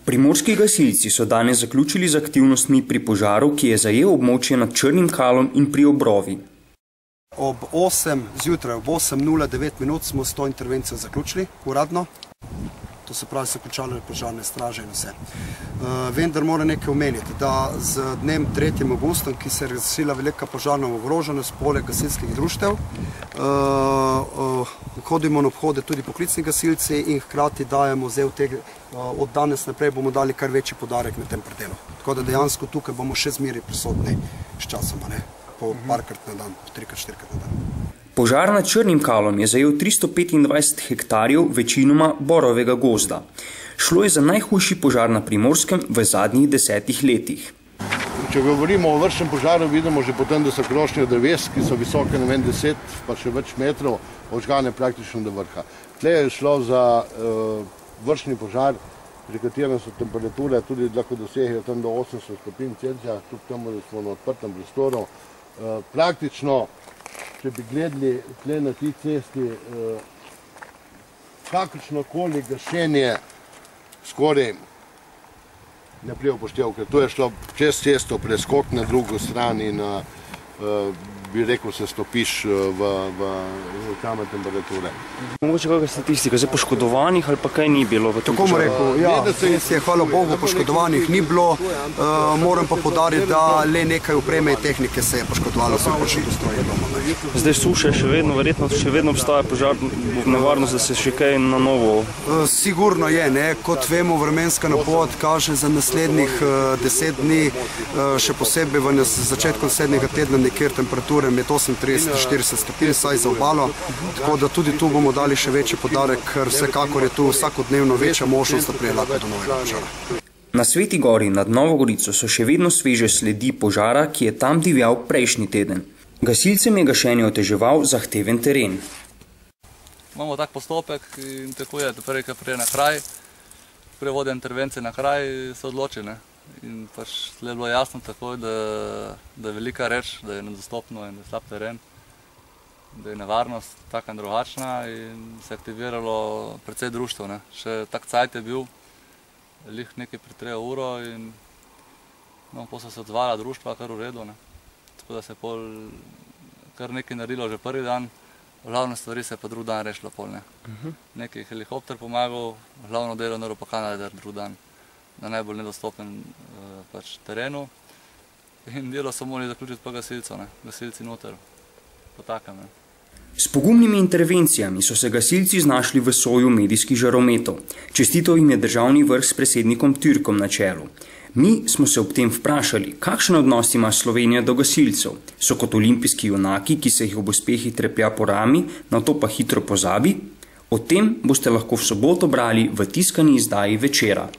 Primorski gasilci so danes zaključili z aktivnostmi pri požaru, ki je zajel območje nad Črnim Kalom in pri Obrovi. Ob 8 zjutraj, ob 8:09 minut smo s to intervencijo zaključili uradno. To se pravi, so končale požarne straže in vse. Vendar moram nekaj omeniti, da z dnem 3. avgustom, ki se je razglasila velika požarna ogroženost poleg gasilskih društev, hodimo na obhode tudi poklicni gasilci in hkrati dajemo od danes naprej bomo dali kar večji poudarek na tem predelu. Tako da dejansko tukaj bomo še zmeraj prisotni s časoma, po parkrat na dan, po 3-4krat na dan. Požar nad Črnim Kalom je zajel 325 hektarjev večinoma borovega gozda. Šlo je za najhujši požar na Primorskem v zadnjih 10 letih. Če govorimo o vršnem požaru, vidimo že potem, da so krošnje dreves, ki so visoke 10 pa še več metrov, ožgane praktično do vrha. Tle je šlo za vršni požar, pri katerem so temperature tudi lahko dosegajo tam do 80 stopinj Celzija, kljub temu, da smo na odprtem prostoru. Praktično, če bi gledali tle na ti cesti, kakršnokoli gašenje skoraj ne prije upoštev, ker tu je šlo čez cesto preskok na drugo stran in bi rekel, se stopiš v same temperature. Mogoče kakšna statistika, zdaj poškodovanih ali pa kaj ni bilo v tem požaru? Tako bom rekel, ja, hvala Bogu, poškodovanih ni bilo, moram pa poudariti, da le nekaj opreme in tehnike se je poškodovalo, so pa še postroje doma. Zdaj suše še vedno, verjetno še vedno obstaja požar, nevarnost, da se še kaj na novo? Sigurno je, kot vemo, vremenska napoved kaže za naslednjih 10 dni, še posebej v začetku naslednjega tedna nekjer temperature med 38 in 40 stopinj, saj za obalo, tako da tudi tu bomo dali še večji poudarek, ker vsekakor je tu vsakodnevno večja možnost, da prije lahko do novega požara. Na Sveti Gori nad Novo Gorico so še vedno sveže sledi požara, ki je tam divjal prejšnji teden. Gasilcem je gašenje oteževal zahteven teren. Imamo tak postopek in tako je, prej, ko prije na kraj, prej vode intervencije na kraj, se odloči. In pač tle je bilo jasno takoj, da je velika reč, da je nedostopno in da je slab teren, da je nevarnost taka in drugačna in se je aktiviralo precej društev. Še tak cajt je bil, lih nekaj pretrejo uro in potem so se odzvala društva, kar v redu. Tako da se je pol kar nekaj naredilo že prvi dan, glavne stvari se je pa drugi dan rešilo pol. Nekaj helikopter pomagal, glavno delo naredil pa Kanadader drugi dan na najbolj nedostopen terenu in delo so morali zaključiti pa gasilcev, gasilci noter, po takem. S pogumnimi intervencijami so se gasilci znašli v soju medijskih žarometov. Čestitev jim je državni vrh s predsednikom Türkom na čelu. Mi smo se ob tem vprašali, kakšen odnos ima Slovenija do gasilcev. So kot olimpijski junaki, ki se jih ob uspehih treplja po rami, na to pa hitro pozabi? O tem boste lahko v soboto brali v tiskani izdaji Večera.